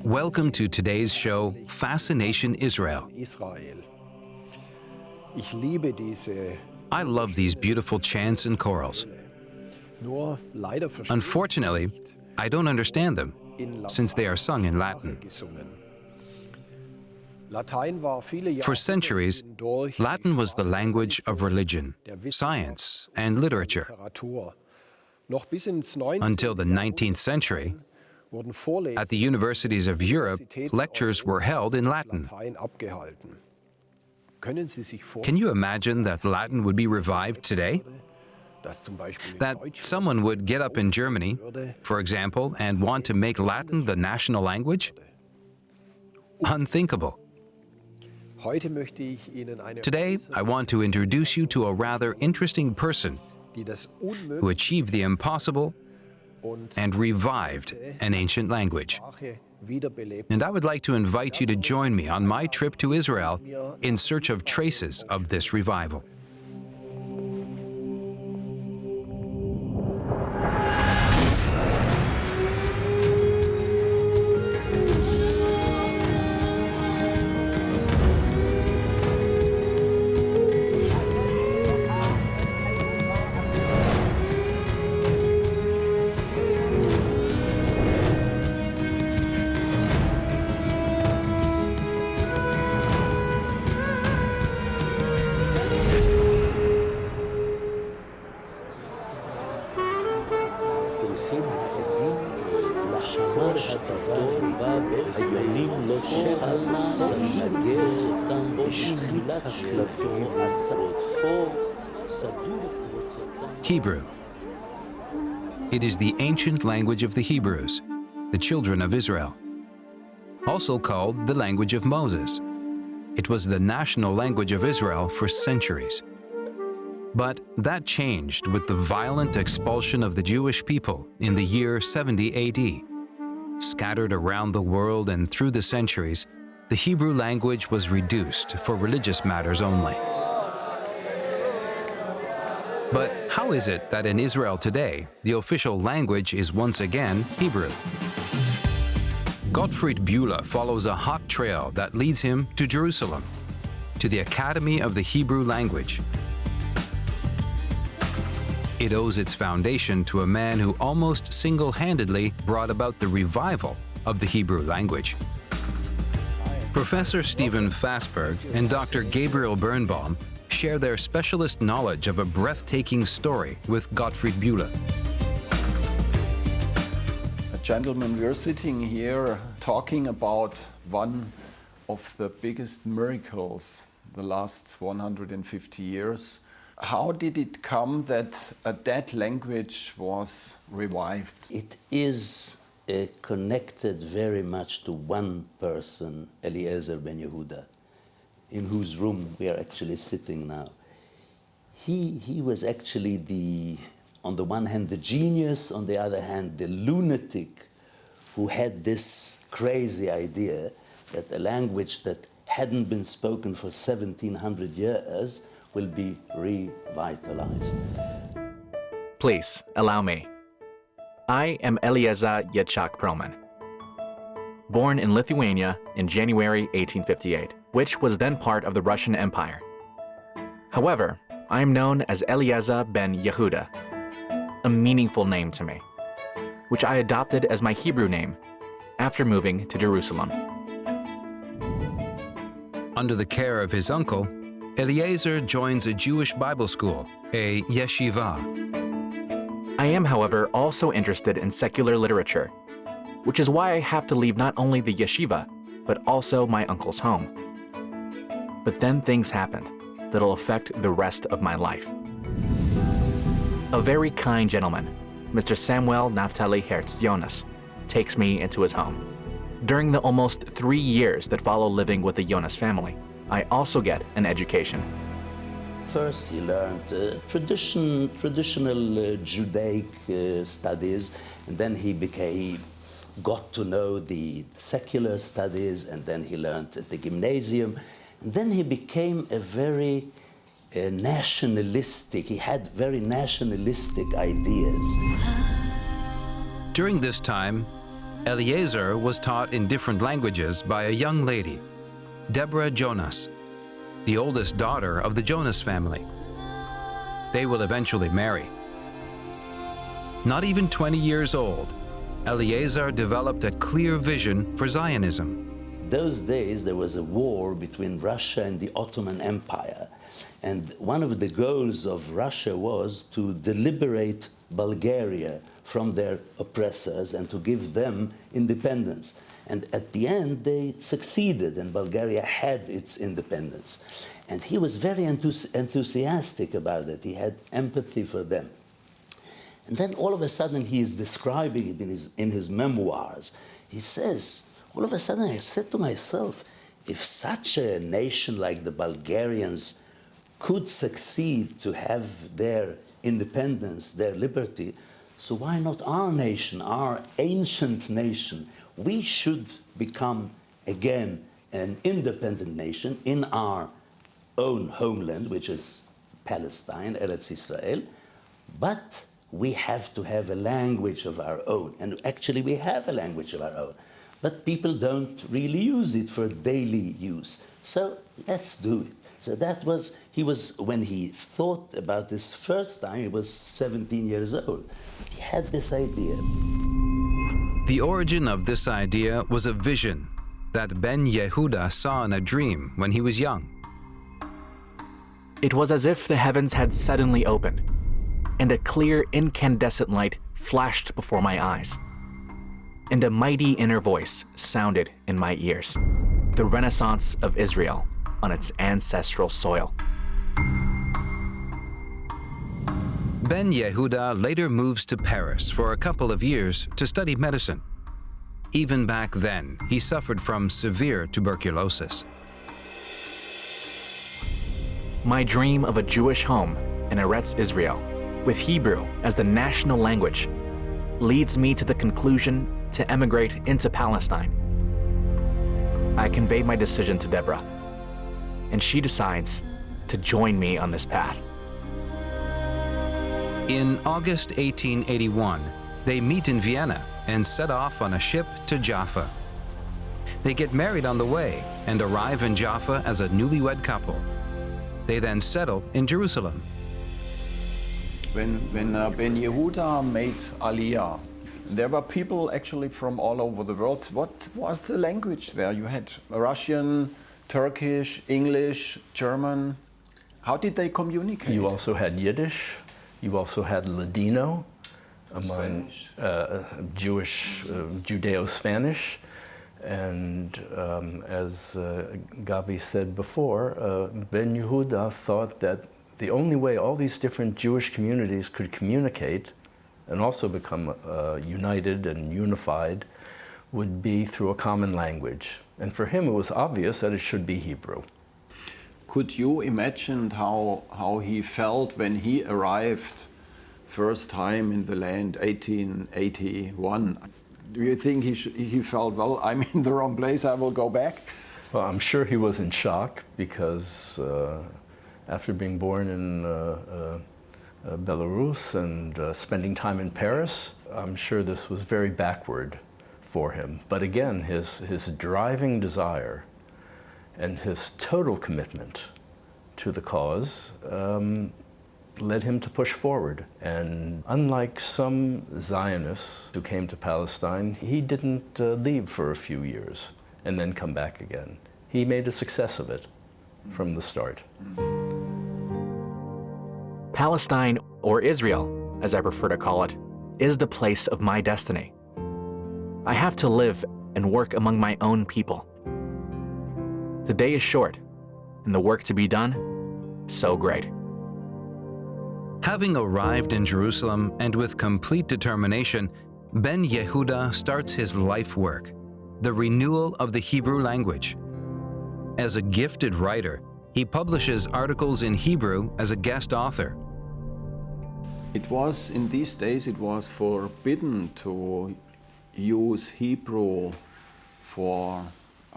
Welcome to today's show, Fascination Israel. I love these beautiful chants and chorals. Unfortunately, I don't understand them, since they are sung in Latin. For centuries, Latin was the language of religion, science, and literature. Until the 19th century, at the universities of Europe, lectures were held in Latin. Can you imagine that Latin would be revived today? That someone would get up in Germany, for example, and want to make Latin the national language? Unthinkable. Today, I want to introduce you to a rather interesting person who achieved the impossible and revived an ancient language. And I would like to invite you to join me on my trip to Israel in search of traces of this revival. Hebrew. It is the ancient language of the Hebrews, the children of Israel, also called the language of Moses. It was the national language of Israel for centuries. But that changed with the violent expulsion of the Jewish people in the year 70 AD. Scattered around the world and through the centuries, the Hebrew language was reduced for religious matters only. But how is it that in Israel today, the official language is once again Hebrew? Gottfried Bühler follows a hot trail that leads him to Jerusalem, to the Academy of the Hebrew Language. It owes its foundation to a man who almost single-handedly brought about the revival of the Hebrew language. Professor Stephen Fasberg and Dr. Gabriel Birnbaum share their specialist knowledge of a breathtaking story with Gottfried Bühler. Gentlemen, we're sitting here talking about one of the biggest miracles the last 150 years. How did it come that a dead language was revived? It is connected very much to one person, Eliezer Ben-Yehuda, in whose room we are actually sitting now. He was actually on the one hand, the genius, on the other hand, the lunatic who had this crazy idea that a language that hadn't been spoken for 1700 years will be revitalized. Please, allow me. I am Eliezer Ben-Yehuda, born in Lithuania in January 1858, which was then part of the Russian Empire. However, I am known as Eliezer Ben-Yehuda, a meaningful name to me, which I adopted as my Hebrew name after moving to Jerusalem. Under the care of his uncle, Eliezer joins a Jewish Bible school, a yeshiva. I am, however, also interested in secular literature, which is why I have to leave not only the yeshiva, but also my uncle's home. But then things happened that'll affect the rest of my life. A very kind gentleman, Mr. Samuel Naftali Hertz Jonas, takes me into his home. During the almost 3 years that follow living with the Jonas family, I also get an education. First, he learned traditional Judaic studies, and then he got to know the secular studies, and then he learned at the gymnasium, and then he became a very nationalistic. He had very nationalistic ideas. During this time, Eliezer was taught in different languages by a young lady, Deborah Jonas, the oldest daughter of the Jonas family. They will eventually marry. Not even 20 years old, Eliezer developed a clear vision for Zionism. Those days there was a war between Russia and the Ottoman Empire, and one of the goals of Russia was to liberate Bulgaria from their oppressors and to give them independence. And at the end they succeeded and Bulgaria had its independence. And he was very enthusiastic about it. He had empathy for them. And then all of a sudden he is describing it in his memoirs. He says, all of a sudden I said to myself, if such a nation like the Bulgarians could succeed to have their independence, their liberty, so why not our nation, our ancient nation? We should become again an independent nation in our own homeland, which is Palestine, Eretz Israel, but we have to have a language of our own. And actually we have a language of our own, but people don't really use it for daily use. So let's do it. So that was, when he thought about this first time, he was 17 years old. He had this idea. The origin of this idea was a vision that Ben-Yehuda saw in a dream when he was young. It was as if the heavens had suddenly opened, and a clear incandescent light flashed before my eyes. And a mighty inner voice sounded in my ears, the Renaissance of Israel on its ancestral soil. Ben-Yehuda later moves to Paris for a couple of years to study medicine. Even back then, he suffered from severe tuberculosis. My dream of a Jewish home in Eretz Israel, with Hebrew as the national language, leads me to the conclusion to emigrate into Palestine. I convey my decision to Deborah, and she decides to join me on this path. In August 1881, they meet in Vienna and set off on a ship to Jaffa. They get married on the way and arrive in Jaffa as a newlywed couple. They then settle in Jerusalem. When Ben-Yehuda made Aliyah, there were people actually from all over the world. What was the language there? You had Russian, Turkish, English, German. How did they communicate? You also had Yiddish. You also had Ladino, among Jewish, Judeo-Spanish. And as Gabi said before, Ben-Yehuda thought that the only way all these different Jewish communities could communicate and also become united and unified would be through a common language. And for him, it was obvious that it should be Hebrew. Could you imagine how he felt when he arrived first time in the land, 1881? Do you think he felt, well, I'm in the wrong place, I will go back? Well, I'm sure he was in shock because after being born in Belarus and spending time in Paris, I'm sure this was very backward for him. But again, his driving desire and his total commitment to the cause led him to push forward. And unlike some Zionists who came to Palestine, he didn't leave for a few years and then come back again. He made a success of it from the start. Palestine, or Israel, as I prefer to call it, is the place of my destiny. I have to live and work among my own people. The day is short, and the work to be done, so great. Having arrived in Jerusalem and with complete determination, Ben-Yehuda starts his life work, the renewal of the Hebrew language. As a gifted writer, he publishes articles in Hebrew as a guest author. It was, in these days, it was forbidden to use Hebrew for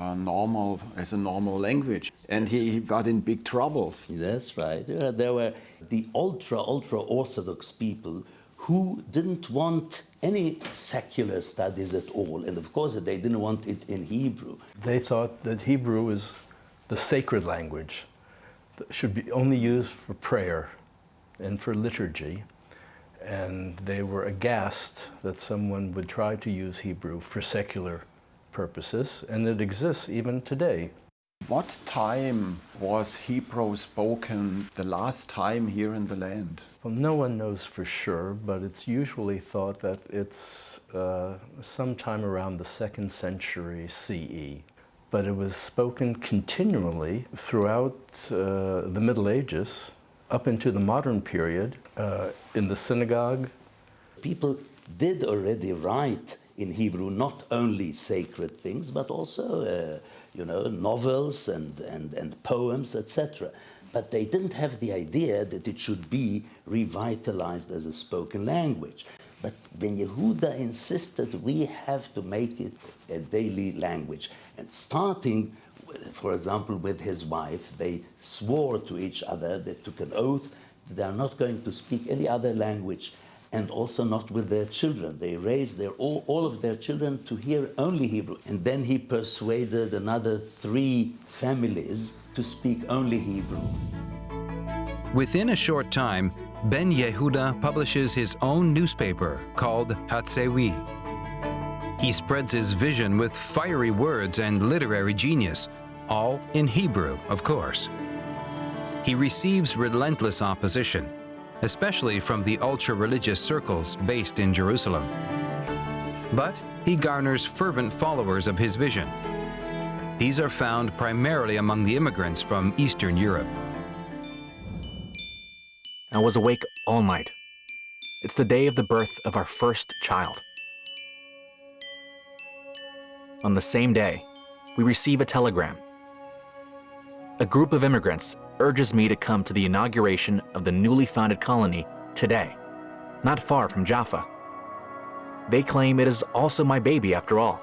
as a normal language, and he got in big troubles. That's right. There were the ultra-Orthodox people who didn't want any secular studies at all. And of course, they didn't want it in Hebrew. They thought that Hebrew was the sacred language that should be only used for prayer and for liturgy. And they were aghast that someone would try to use Hebrew for secular purposes, and it exists even today. What time was Hebrew spoken the last time here in the land? Well, no one knows for sure, but it's usually thought that it's sometime around the 2nd century CE. But it was spoken continually throughout the Middle Ages, up into the modern period, in the synagogue. People did already write in Hebrew not only sacred things, but also novels and poems, etc. But they didn't have the idea that it should be revitalized as a spoken language. But Ben-Yehuda insisted we have to make it a daily language. And starting, for example, with his wife, they swore to each other, they took an oath that they are not going to speak any other language, and also not with their children. They raised all of their children to hear only Hebrew. And then he persuaded another 3 families to speak only Hebrew. Within a short time, Ben-Yehuda publishes his own newspaper called Hatzewi. He spreads his vision with fiery words and literary genius, all in Hebrew, of course. He receives relentless opposition, especially from the ultra-religious circles based in Jerusalem. But he garners fervent followers of his vision. These are found primarily among the immigrants from Eastern Europe. I was awake all night. It's the day of the birth of our first child. On the same day, we receive a telegram. A group of immigrants urges me to come to the inauguration of the newly founded colony today, not far from Jaffa. They claim it is also my baby after all.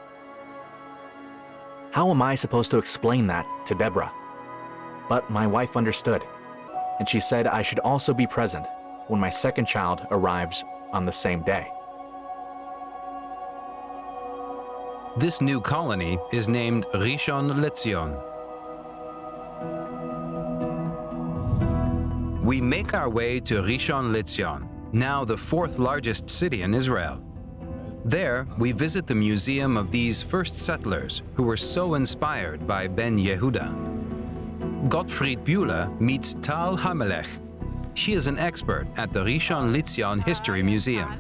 How am I supposed to explain that to Deborah? But my wife understood, and she said I should also be present when my second child arrives on the same day. This new colony is named Rishon LeZion. We make our way to Rishon LeZion, now the 4th largest city in Israel. There, we visit the museum of these first settlers who were so inspired by Ben-Yehuda. Gottfried Bühler meets Tal Hamelech. She is an expert at the Rishon LeZion History Museum.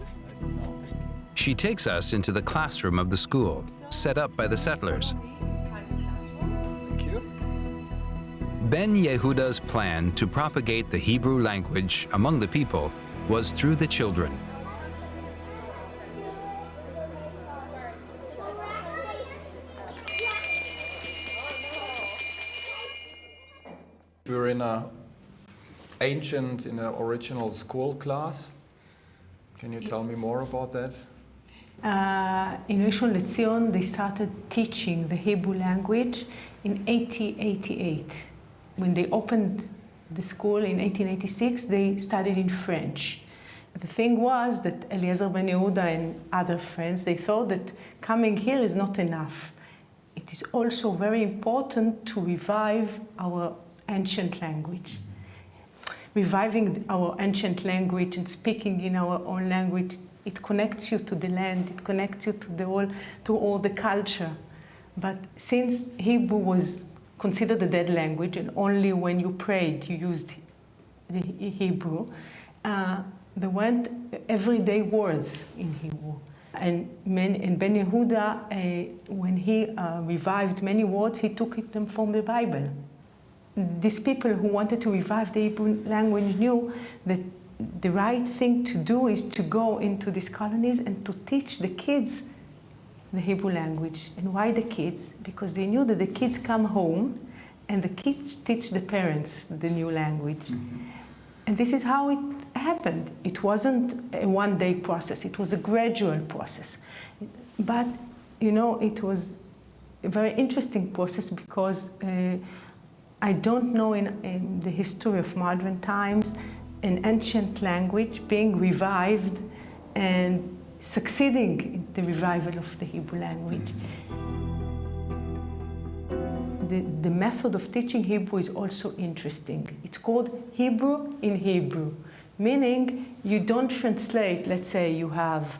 She takes us into the classroom of the school, set up by the settlers. Ben-Yehuda's plan to propagate the Hebrew language among the people was through the children. We're in an original school class. Can you tell me more about that? In Rishon LeZion, they started teaching the Hebrew language in 1888. When they opened the school in 1886, they studied in French. The thing was that Eliezer Ben-Yehuda and other friends, they thought that coming here is not enough. It is also very important to revive our ancient language. Reviving our ancient language and speaking in our own language, it connects you to the land, it connects you to all the culture. But since Hebrew was considered a dead language, and only when you prayed you used the Hebrew, there weren't everyday words in Hebrew. And Ben-Yehuda, when he revived many words, he took them from the Bible. These people who wanted to revive the Hebrew language knew that the right thing to do is to go into these colonies and to teach the kids the Hebrew language. And why the kids? Because they knew that the kids come home and the kids teach the parents the new language. Mm-hmm. And this is how it happened. It wasn't a one-day process. It was a gradual process. But, it was a very interesting process because I don't know in the history of modern times an ancient language being revived and succeeding in the revival of the Hebrew language. The method of teaching Hebrew is also interesting. It's called Hebrew in Hebrew, meaning you don't translate, let's say you have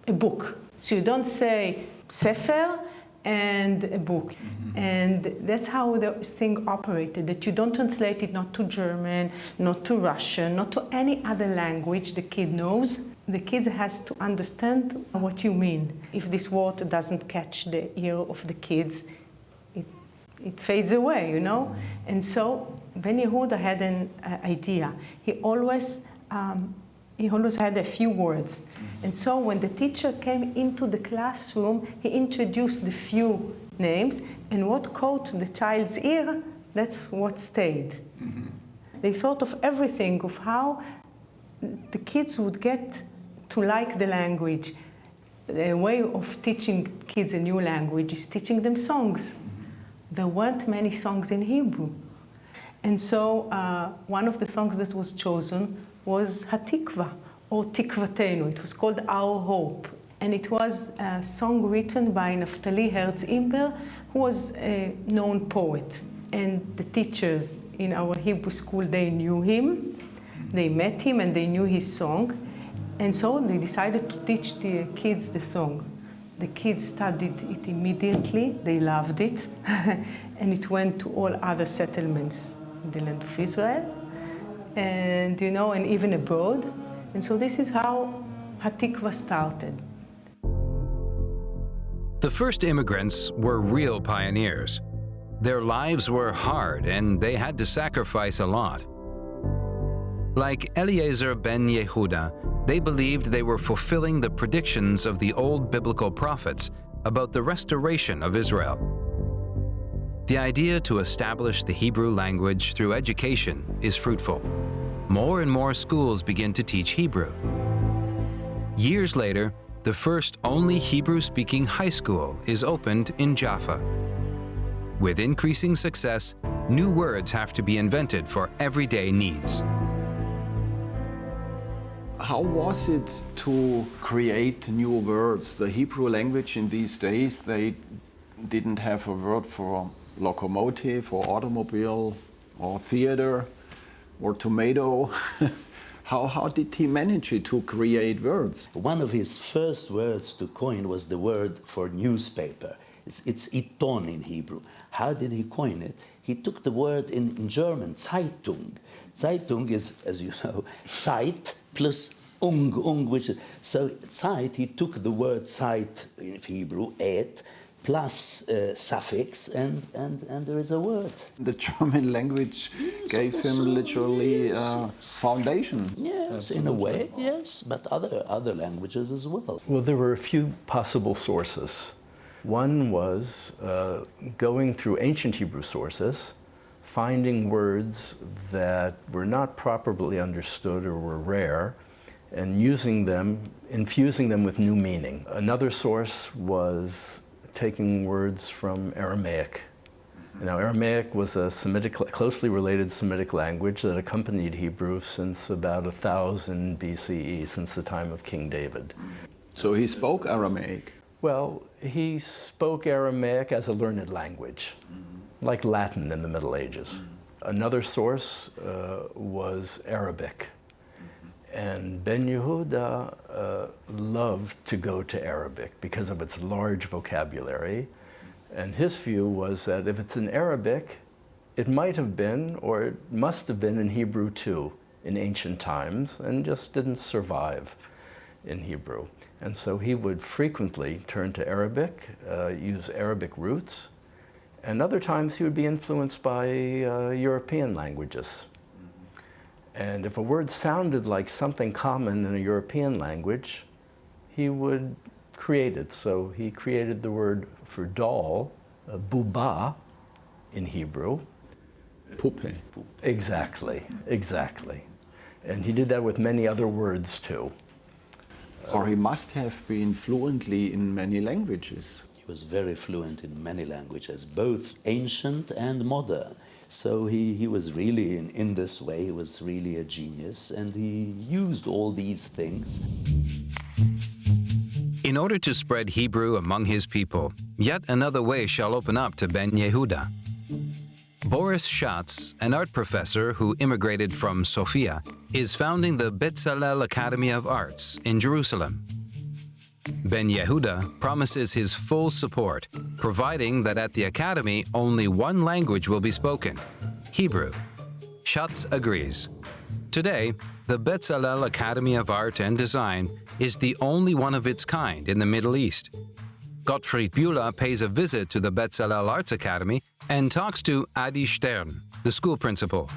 a book. So you don't say Sefer and a book. And that's how the thing operated, that you don't translate it not to German, not to Russian, not to any other language the kid knows. The kid has to understand what you mean. If this word doesn't catch the ear of the kids, it fades away, you know? And so Ben-Yehuda had an idea. He always had a few words. And so when the teacher came into the classroom, he introduced the few names, and what caught the child's ear, that's what stayed. They thought of everything, of how the kids would get to like the language. The way of teaching kids a new language is teaching them songs. There weren't many songs in Hebrew. And so one of the songs that was chosen was Hatikva, or Tikvatenu. It was called Our Hope. And it was a song written by Naftali Herz Imber, who was a known poet. And the teachers in our Hebrew school, they knew him, they met him, and they knew his song. And so they decided to teach the kids the song. The kids studied it immediately, they loved it, and it went to all other settlements in the land of Israel, and and even abroad. And so this is how Hatikva started. The first immigrants were real pioneers. Their lives were hard and they had to sacrifice a lot. Like Eliezer Ben-Yehuda, they believed they were fulfilling the predictions of the old biblical prophets about the restoration of Israel. The idea to establish the Hebrew language through education is fruitful. More and more schools begin to teach Hebrew. Years later, the first only Hebrew-speaking high school is opened in Jaffa. With increasing success, new words have to be invented for everyday needs. How was it to create new words? The Hebrew language in these days, they didn't have a word for locomotive or automobile or theater or tomato. How did he manage it to create words? One of his first words to coin was the word for newspaper. It's Iton in Hebrew. How did he coin it? He took the word in German, Zeitung. Zeitung is, as you know, Zeit plus which is, so Zeit, he took the word Zeit in Hebrew, et, plus suffix, and there is a word. The German language gave him literally foundation. Yes, absolutely. In a way, yes, but other languages as well. Well, there were a few possible sources. One was going through ancient Hebrew sources, finding words that were not properly understood or were rare, and using them, infusing them with new meaning. Another source was taking words from Aramaic. Now, Aramaic was a closely related Semitic language that accompanied Hebrew since about 1000 BCE, since the time of King David. So he spoke Aramaic? Well, he spoke Aramaic as a learned language, like Latin in the Middle Ages. Another source was Arabic. And Ben-Yehuda loved to go to Arabic because of its large vocabulary. And his view was that if it's in Arabic, it might have been, or it must have been in Hebrew too, in ancient times, and just didn't survive in Hebrew. And so he would frequently turn to Arabic, use Arabic roots, and other times he would be influenced by European languages. And if a word sounded like something common in a European language, he would create it. So he created the word for doll, buba, in Hebrew. Puppe. Exactly, exactly. And he did that with many other words too. So he must have been fluently in many languages. He was very fluent in many languages, both ancient and modern. So he was really, in this way, he was really a genius, and he used all these things. In order to spread Hebrew among his people, yet another way shall open up to Ben-Yehuda. Boris Schatz, an art professor who immigrated from Sofia, is founding the Bezalel Academy of Arts in Jerusalem. Ben-Yehuda promises his full support, providing that at the academy only one language will be spoken, Hebrew. Schatz agrees. Today, the Bezalel Academy of Art and Design is the only one of its kind in the Middle East. Gottfried Bühler pays a visit to the Bezalel Arts Academy and talks to Adi Stern, the school principal.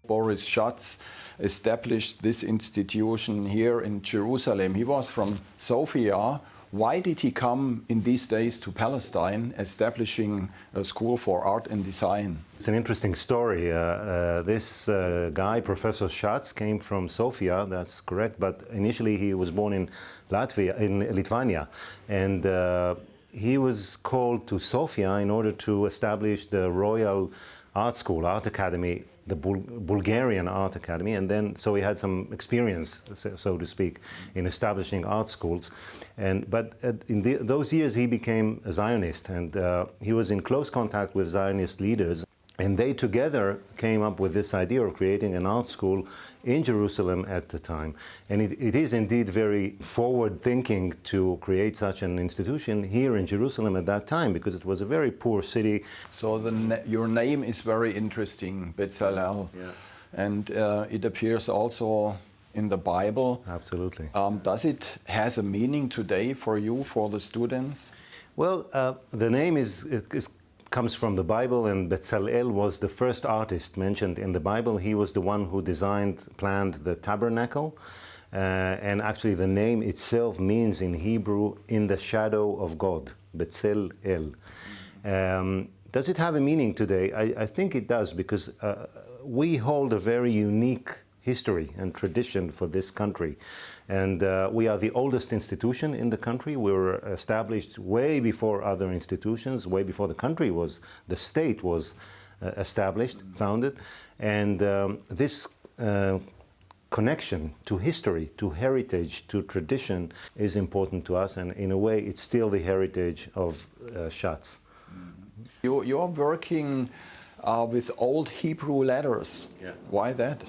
Boris Schatz established this institution here in Jerusalem. He was from Sofia. Why did he come in these days to Palestine, establishing a school for art and design? It's an interesting story. This guy, Professor Schatz, came from Sofia, that's correct, but initially he was born in Lithuania. And he was called to Sofia in order to establish the Royal Art School, Art Academy, the Bulgarian Art Academy, and then so he had some experience, so to speak, in establishing art schools. But in those years he became a Zionist, and he was in close contact with Zionist leaders. And they together came up with this idea of creating an art school in Jerusalem at the time. And it is indeed very forward-thinking to create such an institution here in Jerusalem at that time, because it was a very poor city. So your name is very interesting, Bezalel. Yeah. And it appears also in the Bible. Absolutely. Does it has a meaning today for you, for the students? Well, the name comes from the Bible, and Bezalel was the first artist mentioned in the Bible. He was the one who planned the tabernacle, and actually the name itself means in Hebrew, in the shadow of God, Bezalel. Does it have a meaning today? I think it does, because we hold a very unique history and tradition for this country. And we are the oldest institution in the country. We were established way before other institutions, way before the state was established, founded. And this connection to history, to heritage, to tradition is important to us. And in a way, it's still the heritage of Schatz. You're working with old Hebrew letters. Yeah. Why that?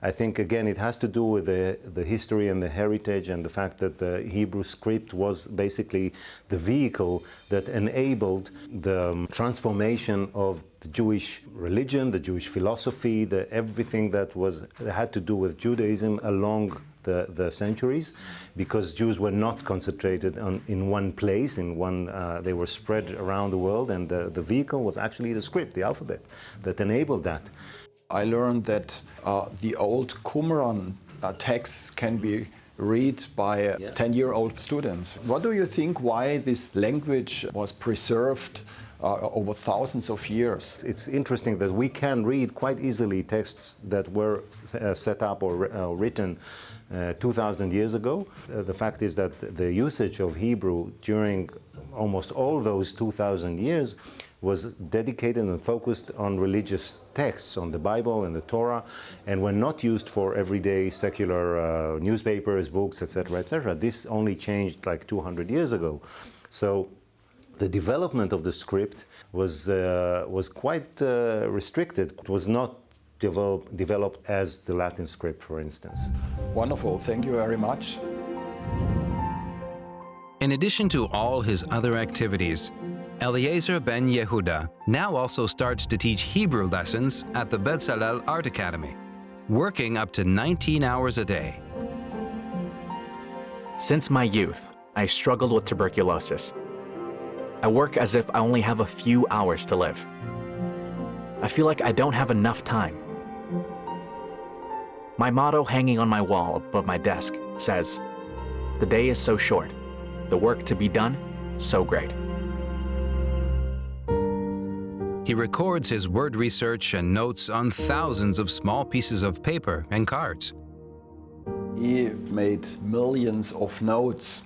I think, again, it has to do with the history and the heritage, and the fact that the Hebrew script was basically the vehicle that enabled the transformation of the Jewish religion, the Jewish philosophy, everything that had to do with Judaism along the centuries, because Jews were not concentrated in one place, they were spread around the world, and the vehicle was actually the script, the alphabet, that enabled that. I learned that the old Qumran texts can be read by 10-year-old students. What do you think why this language was preserved over thousands of years? It's interesting that we can read quite easily texts that were set up or written 2,000 years ago. The fact is that the usage of Hebrew during almost all those 2,000 years was dedicated and focused on religious texts, on the Bible and the Torah, and were not used for everyday secular newspapers, books, etc., etc. This only changed like 200 years ago. So the development of the script was quite restricted. It was not developed as the Latin script, for instance. Wonderful. Thank you very much. In addition to all his other activities, Eliezer Ben-Yehuda now also starts to teach Hebrew lessons at the Bezalel Art Academy, working up to 19 hours a day. Since my youth, I struggled with tuberculosis. I work as if I only have a few hours to live. I feel like I don't have enough time. My motto hanging on my wall above my desk says, "The day is so short, the work to be done, so great." He records his word research and notes on thousands of small pieces of paper and cards. He made millions of notes.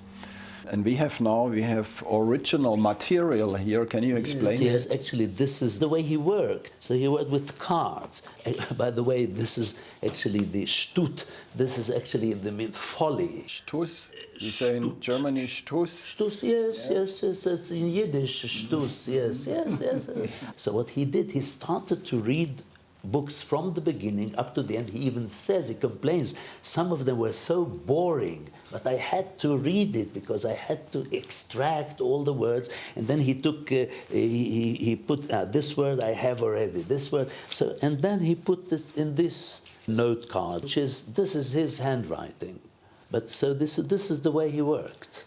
And we have original material here. Can you explain? Yes, actually, this is the way he worked. So he worked with cards. By the way, this is actually the Stut. This is actually the folly. Stuss? You say in Germany Stuss? Stuss, yes. It's in Yiddish, Stuss, yes. So what he did, he started to read books from the beginning up to the end. He even says, he complains, some of them were so boring, but I had to read it because I had to extract all the words. And then he took, he put this word I have already, this word. So, and then he put this in this note card, this is his handwriting. But so this is the way he worked.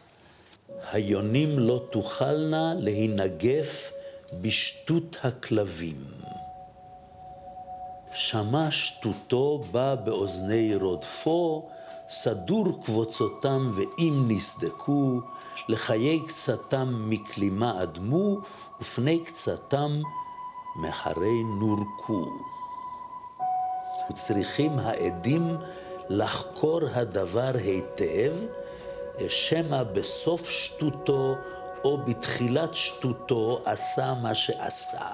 היונים לא תוכלנה להינגף בשטות הכלבים. שמע שטותו בא באוזני רודפו, סדור קבוצותם ואם נסדקו, לחיי קצתם מכלימה אדמו, ופני קצתם מחרי נורקו. וצריכים העדים לחקור הדבר היטב, שמא בסוף שטותו או בתחילת שטותו עשה מה שעשה.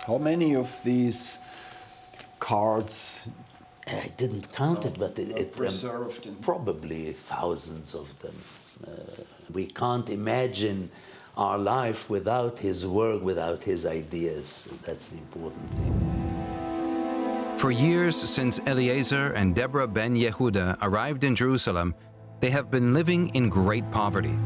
How many of these cards? I didn't count it, but it preserved probably thousands of them. We can't imagine our life without his work, without his ideas. That's the important thing. For years since Eliezer and Deborah Ben-Yehuda arrived in Jerusalem, they have been living in great poverty.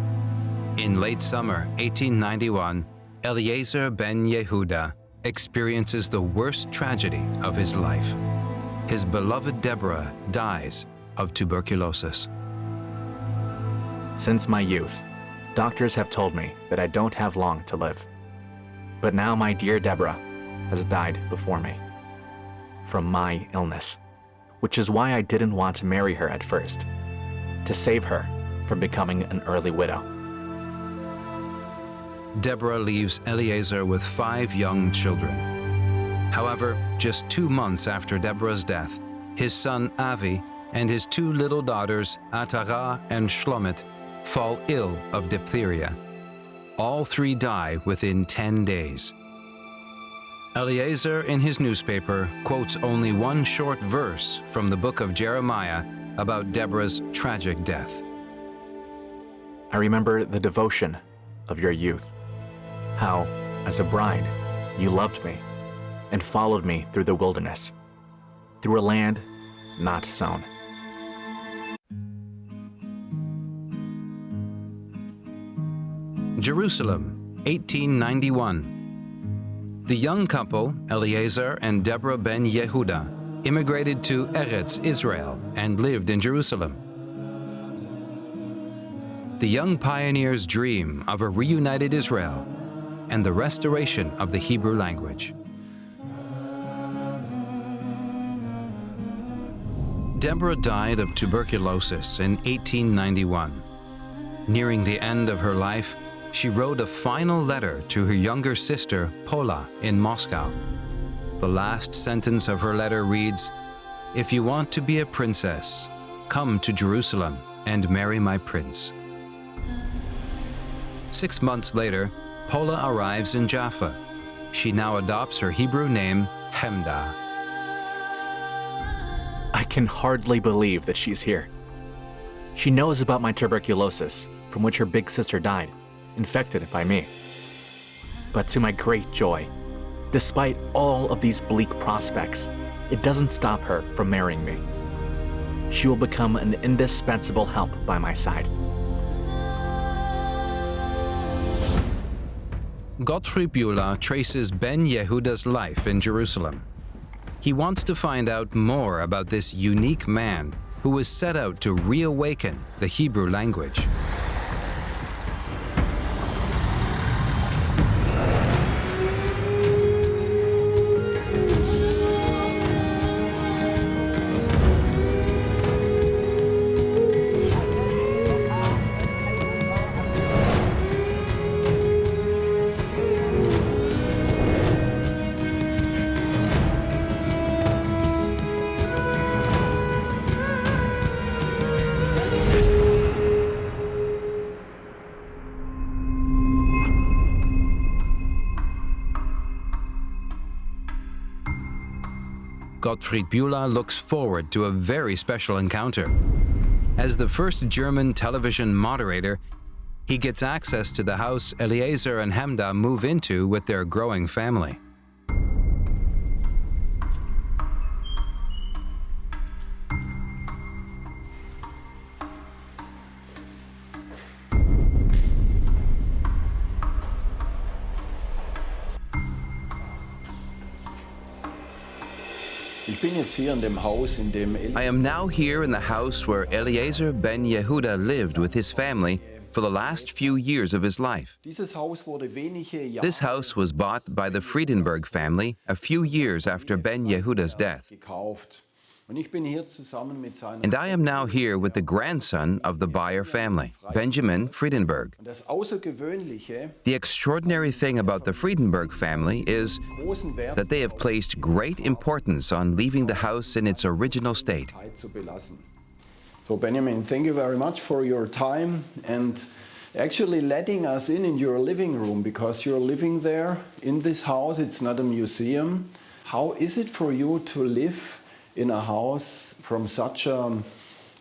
In late summer 1891, Eliezer Ben-Yehuda experiences the worst tragedy of his life. His beloved Deborah dies of tuberculosis. Since my youth, doctors have told me that I don't have long to live. But now my dear Deborah has died before me from my illness, which is why I didn't want to marry her at first, to save her from becoming an early widow. Deborah leaves Eliezer with 5 young children. However, just 2 months after Deborah's death, his son Avi and his 2 little daughters, Atara and Shlomit, fall ill of diphtheria. All 3 die within 10 days. Eliezer, in his newspaper, quotes only one short verse from the book of Jeremiah about Deborah's tragic death. I remember the devotion of your youth, how, as a bride, you loved me and followed me through the wilderness, through a land not sown. Jerusalem, 1891. The young couple, Eliezer and Deborah Ben-Yehuda, immigrated to Eretz, Israel, and lived in Jerusalem. The young pioneers dream of a reunited Israel and the restoration of the Hebrew language. Deborah died of tuberculosis in 1891. Nearing the end of her life, she wrote a final letter to her younger sister, Pola, in Moscow. The last sentence of her letter reads, "If you want to be a princess, come to Jerusalem and marry my prince." 6 months later, Pola arrives in Jaffa. She now adopts her Hebrew name, Hemda. I can hardly believe that she's here. She knows about my tuberculosis, from which her big sister died, infected by me. But to my great joy, despite all of these bleak prospects, it doesn't stop her from marrying me. She will become an indispensable help by my side. Gottfried Bühler traces Ben-Yehuda's life in Jerusalem. He wants to find out more about this unique man who was set out to reawaken the Hebrew language. Gottfried Bühler looks forward to a very special encounter. As the first German television moderator, he gets access to the house Eliezer and Hemda move into with their growing family. I am now here in the house where Eliezer Ben-Yehuda lived with his family for the last few years of his life. This house was bought by the Friedenberg family a few years after Ben-Yehuda's death. And I am now here with the grandson of the buyer family, Benjamin Friedenberg. The extraordinary thing about the Friedenberg family is that they have placed great importance on leaving the house in its original state. So Benjamin, thank you very much for your time and actually letting us in your living room, because you're living there in this house. It's not a museum. How is it for you to live in a house from such a,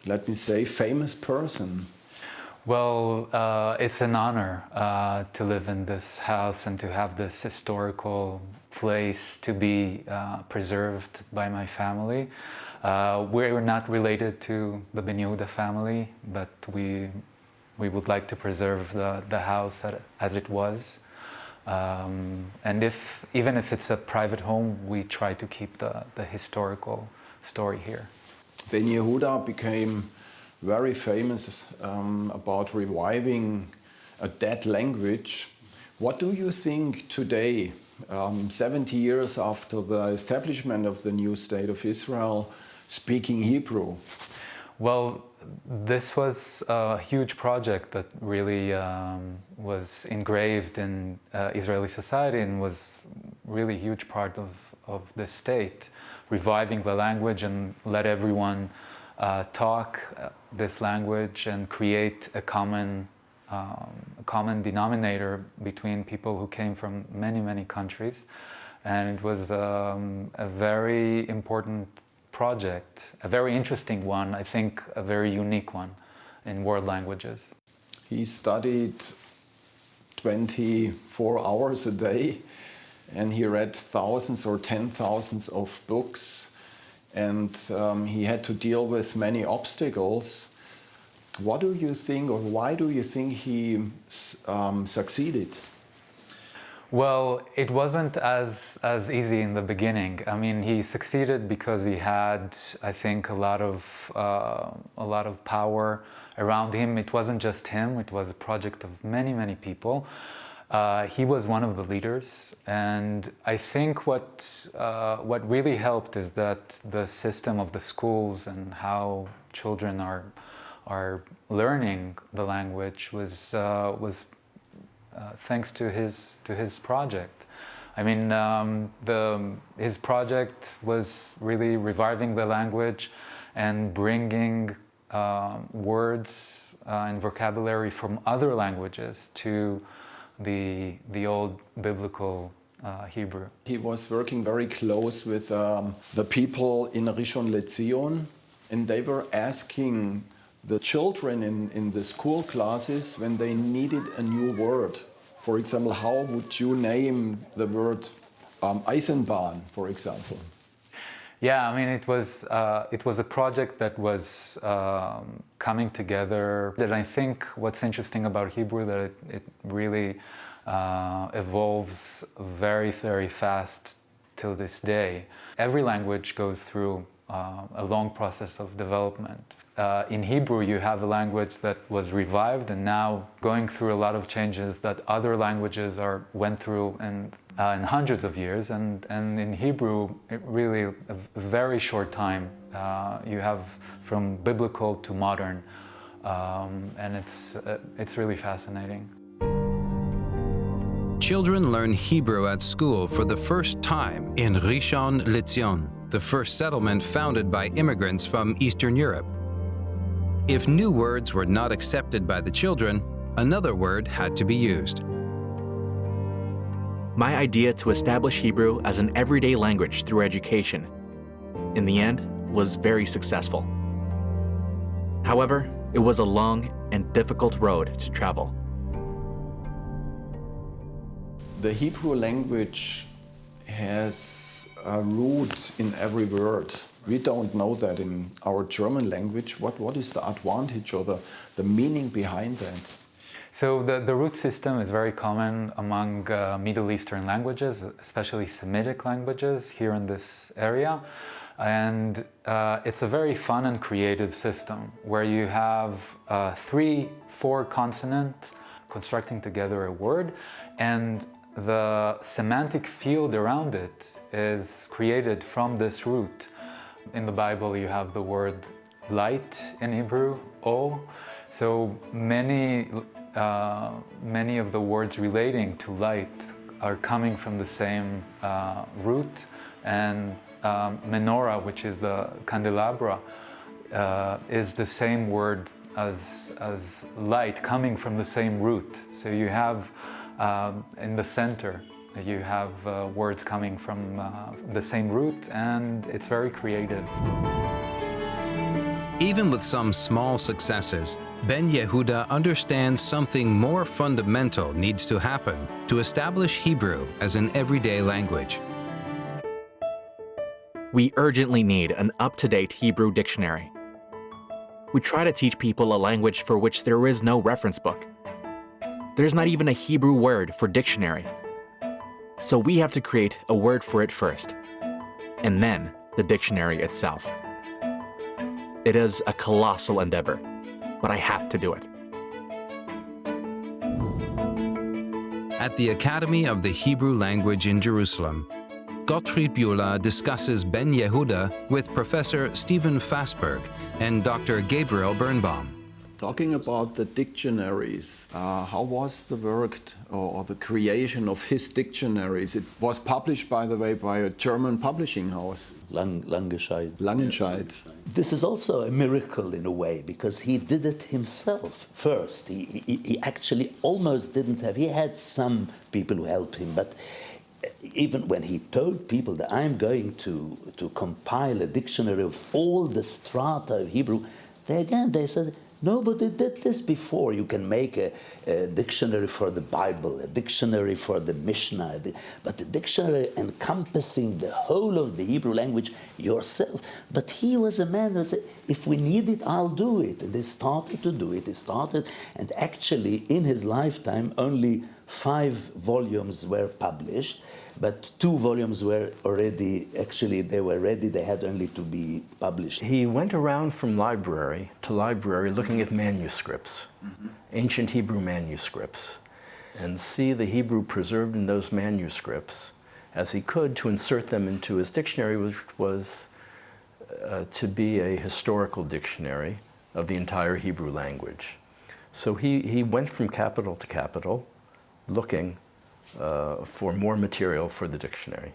let me say, famous person? Well, it's an honor to live in this house and to have this historical place to be preserved by my family. We're not related to the Ben-Yehuda family, but we would like to preserve the house as it was. And even if it's a private home, we try to keep the historical story here. Ben-Yehuda became very famous about reviving a dead language. What do you think today, 70 years after the establishment of the new state of Israel, speaking Hebrew? Well, this was a huge project that really was engraved in Israeli society and was really a huge part of the state, reviving the language and let everyone talk this language and create a common denominator between people who came from many, many countries. And it was a very important project, a very interesting one, I think a very unique one in world languages. He studied 24 hours a day and he read thousands or 10,000s of books, and he had to deal with many obstacles. What do you think, or why do you think he succeeded? Well, it wasn't as easy in the beginning. I mean, he succeeded because he had, I think, a lot of power around him. It wasn't just him; it was a project of many, many people. He was one of the leaders, and I think what really helped is that the system of the schools and how children are learning the language was thanks to his project. I mean, his project was really reviving the language and bringing words and vocabulary from other languages to the old biblical Hebrew. He was working very close with the people in Rishon LeZion, and they were asking the children in the school classes when they needed a new word. For example, how would you name the word Eisenbahn, for example? Yeah, I mean, it was a project that was coming together. And I think what's interesting about Hebrew that it really evolves very, very fast till this day. Every language goes through a long process of development. In Hebrew, you have a language that was revived and now going through a lot of changes that other languages went through in hundreds of years. And in Hebrew, it really a very short time. You have from biblical to modern, and it's really fascinating. Children learn Hebrew at school for the first time in Rishon LeZion, the first settlement founded by immigrants from Eastern Europe. If new words were not accepted by the children, another word had to be used. My idea to establish Hebrew as an everyday language through education in the end, was very successful. However, it was a long and difficult road to travel. The Hebrew language has a root in every word. We don't know that in our German language. What is the advantage or the meaning behind that? So the root system is very common among Middle Eastern languages, especially Semitic languages here in this area. And it's a very fun and creative system where you have 3-4 consonants constructing together a word, and the semantic field around it is created from this root. In the Bible you have the word light in Hebrew, O. So many of the words relating to light are coming from the same root, and menorah, which is the candelabra, is the same word as light coming from the same root. So you have in the center, you have words coming from the same root, and it's very creative. Even with some small successes, Ben-Yehuda understands something more fundamental needs to happen to establish Hebrew as an everyday language. We urgently need an up-to-date Hebrew dictionary. We try to teach people a language for which there is no reference book. There's not even a Hebrew word for dictionary. So we have to create a word for it first, and then the dictionary itself. It is a colossal endeavor, but I have to do it. At the Academy of the Hebrew Language in Jerusalem, Gottfried Bühler discusses Ben-Yehuda with Professor Stephen Fastberg and Dr. Gabriel Birnbaum. Talking about the dictionaries, how was the work or the creation of his dictionaries? It was published, by the way, by a German publishing house. Langenscheidt. Langenscheidt. This is also a miracle in a way, because he did it himself first. He actually almost didn't have, he had some people who helped him, but even when he told people that I'm going to compile a dictionary of all the strata of Hebrew, they said, nobody did this before. You can make a dictionary for the Bible, a dictionary for the Mishnah, but a dictionary encompassing the whole of the Hebrew language yourself. But he was a man who said, if we need it, I'll do it. And they started to do it. He started, and actually in his lifetime, only 5 volumes were published, but 2 volumes were already, actually they were ready, they had only to be published. He went around from library to library looking at manuscripts, ancient Hebrew manuscripts, and see the Hebrew preserved in those manuscripts as he could to insert them into his dictionary, which was to be a historical dictionary of the entire Hebrew language. So he went from capital to capital, looking for more material for the dictionary.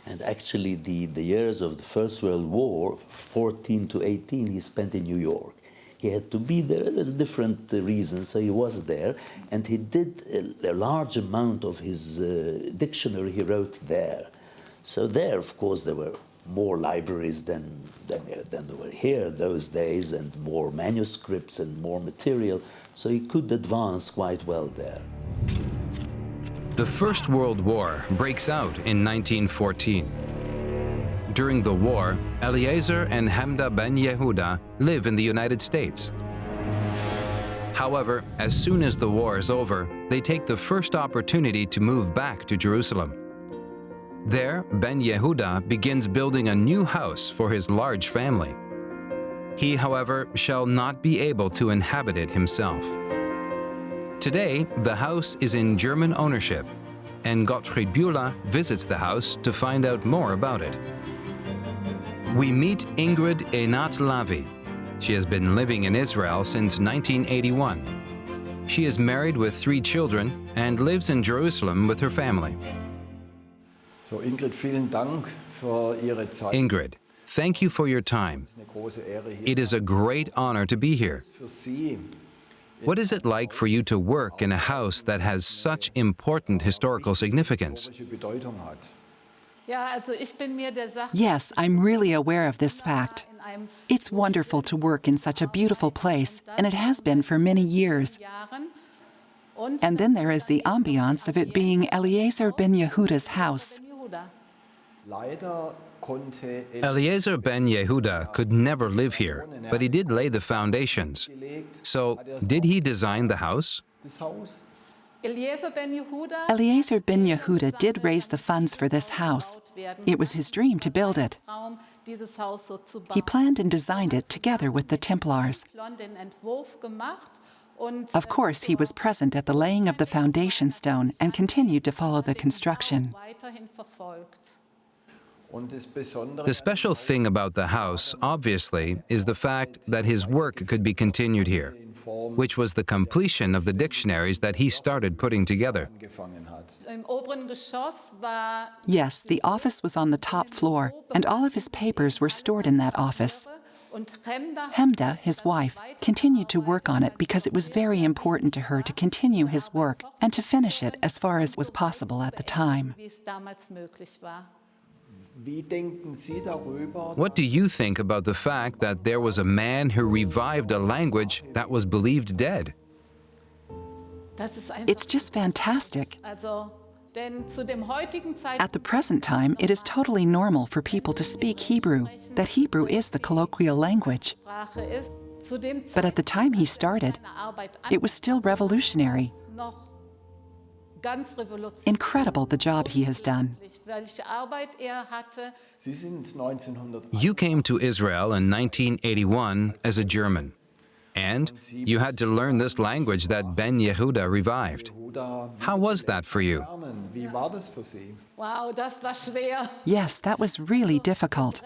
And actually the years of the First World War, 14 to 18, he spent in New York. He had to be there. There's different reasons, so he was there. And he did a large amount of his dictionary he wrote there. So there, of course, there were more libraries than there were here those days, and more manuscripts and more material. So he could advance quite well there. The First World War breaks out in 1914. During the war, Eliezer and Hamda Ben-Yehuda live in the United States. However, as soon as the war is over, they take the first opportunity to move back to Jerusalem. There, Ben-Yehuda begins building a new house for his large family. He, however, shall not be able to inhabit it himself. Today, the house is in German ownership, and Gottfried Bühler visits the house to find out more about it. We meet Ingrid Einat Lavi. She has been living in Israel since 1981. She is married with 3 children and lives in Jerusalem with her family. So Ingrid, vielen Dank für Ihre Zeit. Ingrid, thank you for your time. It is a great honor to be here. Für Sie. What is it like for you to work in a house that has such important historical significance? Historische Bedeutung hat. Yes, I'm really aware of this fact. It's wonderful to work in such a beautiful place, and it has been for many years. And then there is the ambiance of it being Eliezer Ben-Yehuda's house. Eliezer Ben-Yehuda could never live here, but he did lay the foundations. So, did he design the house? Eliezer Ben-Yehuda did raise the funds for this house. It was his dream to build it. He planned and designed it together with the Templars. Of course, he was present at the laying of the foundation stone and continued to follow the construction. The special thing about the house, obviously, is the fact that his work could be continued here, which was the completion of the dictionaries that he started putting together. Yes, the office was on the top floor, and all of his papers were stored in that office. Hemda, his wife, continued to work on it because it was very important to her to continue his work and to finish it as far as was possible at the time. What do you think about the fact that there was a man who revived a language that was believed dead? It's just fantastic. At the present time, it is totally normal for people to speak Hebrew, that Hebrew is the colloquial language. But at the time he started, it was still revolutionary. Incredible the job he has done. You came to Israel in 1981 as a German, and you had to learn this language that Ben-Yehuda revived. How was that for you? Yes, that was really difficult.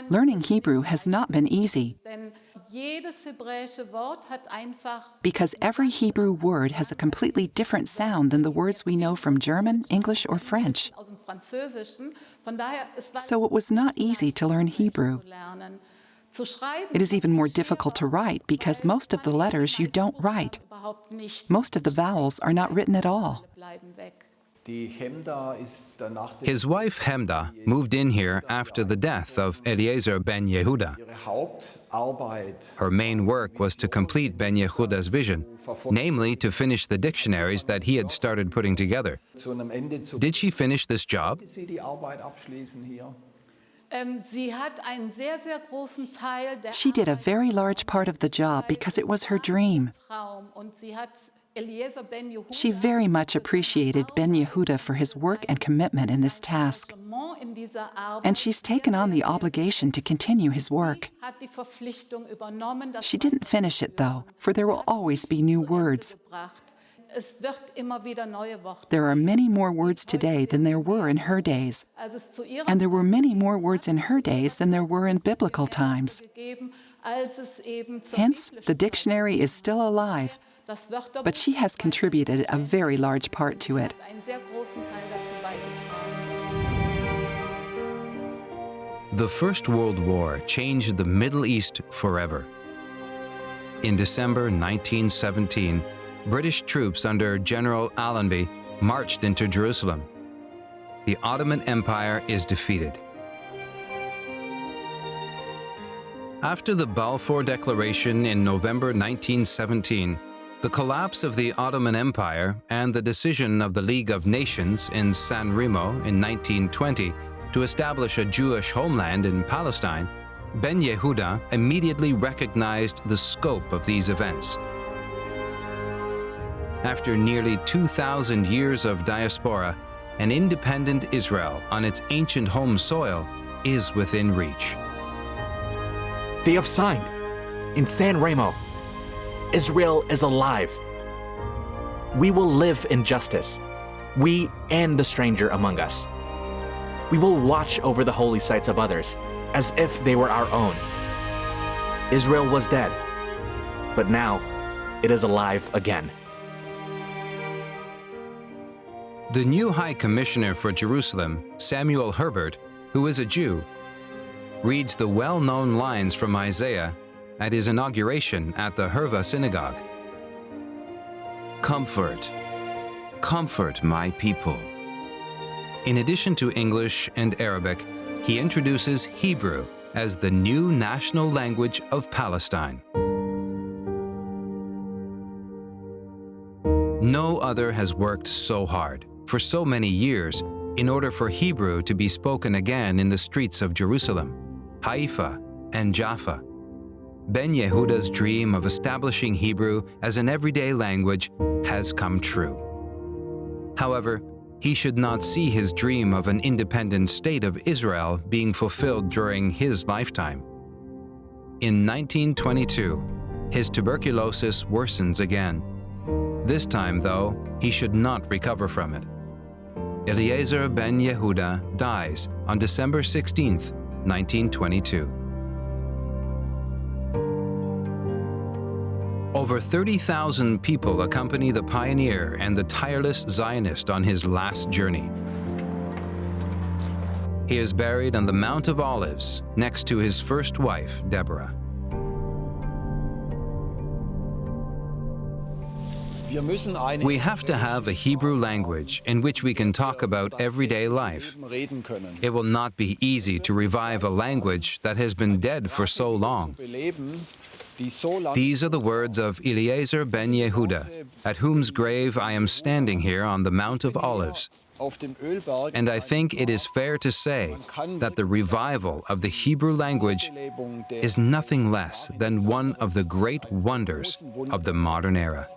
Learning Hebrew has not been easy, because every Hebrew word has a completely different sound than the words we know from German, English, or French. So it was not easy to learn Hebrew. It is even more difficult to write because most of the letters you don't write. Most of the vowels are not written at all. His wife Hemda moved in here after the death of Eliezer Ben-Yehuda. Her main work was to complete Ben-Yehuda's vision, namely to finish the dictionaries that he had started putting together. Did she finish this job? She did a very large part of the job because it was her dream. She very much appreciated Ben-Yehuda for his work and commitment in this task. And she's taken on the obligation to continue his work. She didn't finish it, though, for there will always be new words. There are many more words today than there were in her days. And there were many more words in her days than there were in biblical times. Hence, the dictionary is still alive, but she has contributed a very large part to it. The First World War changed the Middle East forever. In December 1917, British troops under General Allenby marched into Jerusalem. The Ottoman Empire is defeated. After the Balfour Declaration in November 1917, the collapse of the Ottoman Empire and the decision of the League of Nations in San Remo in 1920 to establish a Jewish homeland in Palestine, Ben-Yehuda immediately recognized the scope of these events. After nearly 2,000 years of diaspora, an independent Israel on its ancient home soil is within reach. They have signed. In San Remo, Israel is alive. We will live in justice, we and the stranger among us. We will watch over the holy sites of others as if they were our own. Israel was dead, but now it is alive again. The new High Commissioner for Jerusalem, Samuel Herbert, who is a Jew, reads the well-known lines from Isaiah at his inauguration at the Herva Synagogue. "Comfort, comfort my people. In addition to English and Arabic, he introduces Hebrew as the new national language of Palestine. No other has worked so hard, for so many years, in order for Hebrew to be spoken again in the streets of Jerusalem, Haifa, and Jaffa. Ben-Yehuda's dream of establishing Hebrew as an everyday language has come true. However, he should not see his dream of an independent state of Israel being fulfilled during his lifetime. In 1922, his tuberculosis worsens again. This time, though, he should not recover from it. Eliezer Ben-Yehuda dies on December 16, 1922. Over 30,000 people accompany the pioneer and the tireless Zionist on his last journey. He is buried on the Mount of Olives next to his first wife, Deborah. We have to have a Hebrew language in which we can talk about everyday life. It will not be easy to revive a language that has been dead for so long. These are the words of Eliezer Ben-Yehuda, at whose grave I am standing here on the Mount of Olives. And I think it is fair to say that the revival of the Hebrew language is nothing less than one of the great wonders of the modern era.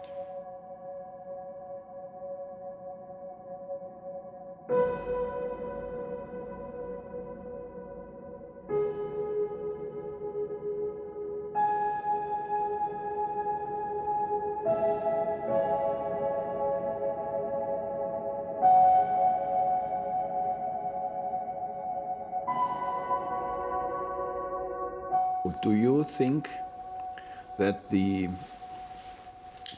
Do you think that the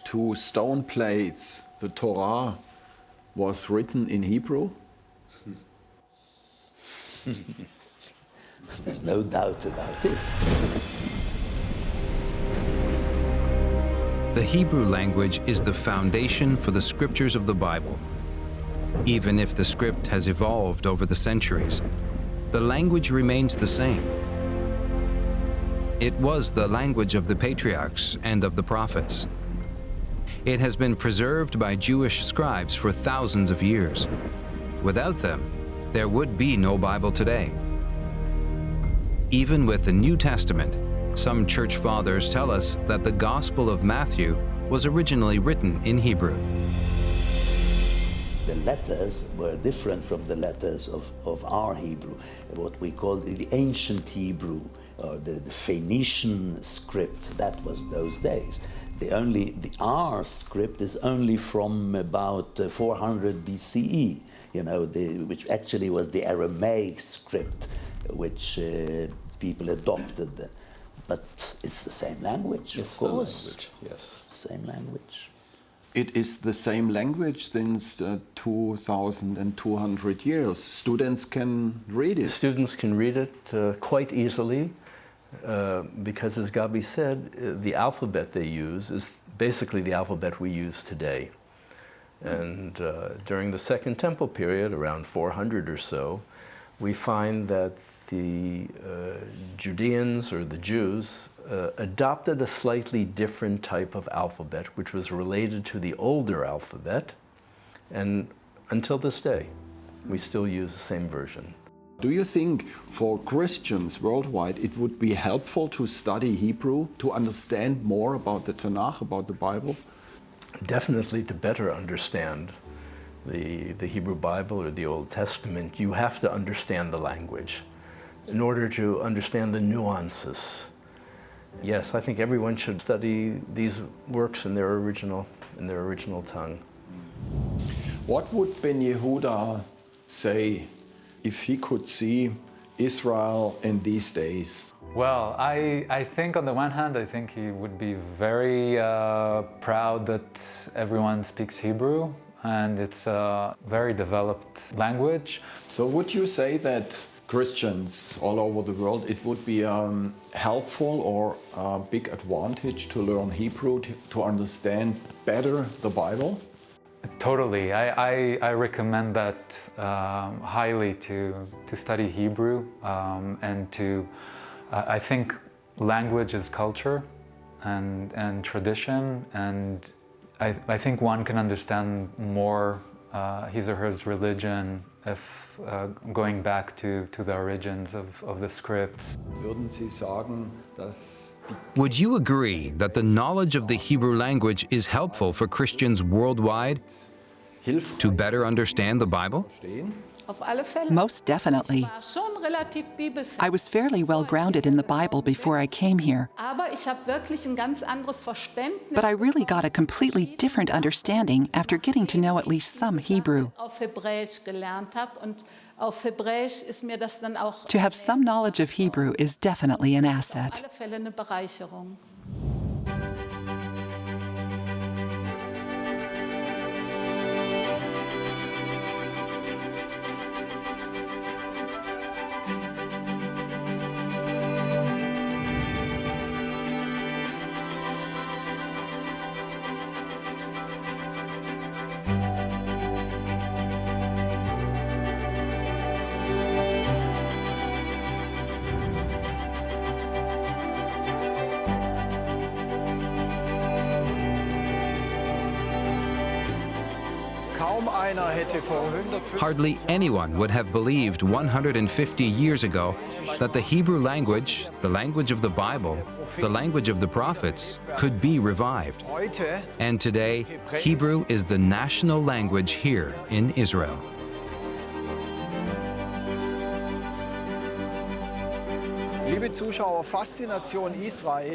two stone plates, the Torah, was written in Hebrew? There's no doubt about it. The Hebrew language is the foundation for the scriptures of the Bible. Even if the script has evolved over the centuries, the language remains the same. It was the language of the patriarchs and of the prophets. It has been preserved by Jewish scribes for thousands of years. Without them, there would be no Bible today. Even with the New Testament, some church fathers tell us that the Gospel of Matthew was originally written in Hebrew. The letters were different from the letters of our Hebrew, what we call the ancient Hebrew, or the Phoenician script. That was those days. Our script is only from about 400 BCE, which actually was the Aramaic script, which people adopted. But it's the same language, of course. It's the language, yes. It's the same language. It is the same language since 2,200 years. Students can read it. Students can read it quite easily because, as Gabi said, the alphabet they use is basically the alphabet we use today. And during the Second Temple period, around 400 or so, we find that the Judeans, or the Jews, adopted a slightly different type of alphabet, which was related to the older alphabet, and until this day, we still use the same version. Do you think for Christians worldwide it would be helpful to study Hebrew, to understand more about the Tanakh, about the Bible? Definitely, to better understand the Hebrew Bible or the Old Testament, you have to understand the language in order to understand the nuances. Yes, I think everyone should study these works in their original tongue. What would Ben-Yehuda say if he could see Israel in these days? Well, I think on the one hand, I think he would be very proud that everyone speaks Hebrew, and it's a very developed language. So would you say that Christians all over the world, it would be helpful or a big advantage to learn Hebrew, to understand better the Bible? Totally. I recommend that highly to study Hebrew and to, I think language is culture and tradition, and I think one can understand more his or her religion if going back to the origins of the scripts. Würden Sie sagen, dass Would you agree that the knowledge of the Hebrew language is helpful for Christians worldwide to better understand the Bible? Most definitely. I was fairly well grounded in the Bible before I came here, but I really got a completely different understanding after getting to know at least some Hebrew. To have some knowledge of Hebrew is definitely an asset. Hardly anyone would have believed 150 years ago that the Hebrew language, the language of the Bible, the language of the prophets, could be revived. And today, Hebrew is the national language here in Israel.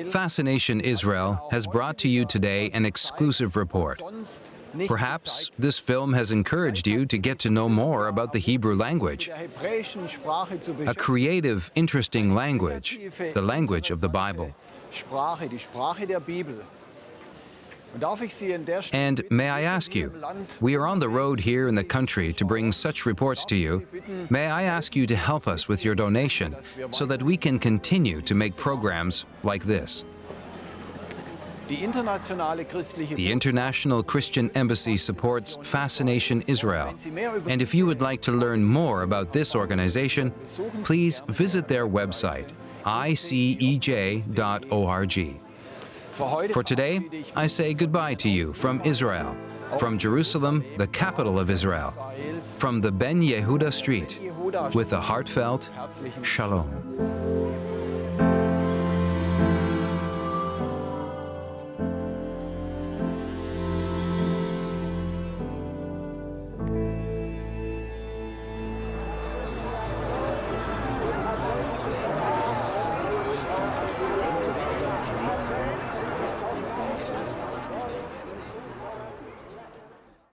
Fascination Israel has brought to you today an exclusive report. Perhaps this film has encouraged you to get to know more about the Hebrew language, a creative, interesting language, the language of the Bible. And may I ask you, we are on the road here in the country to bring such reports to you. May I ask you to help us with your donation so that we can continue to make programs like this? The International Christian Embassy supports Fascination Israel. And if you would like to learn more about this organization, please visit their website, ICEJ.org. For today, I say goodbye to you from Israel, from Jerusalem, the capital of Israel, from the Ben-Yehuda street, with a heartfelt Shalom.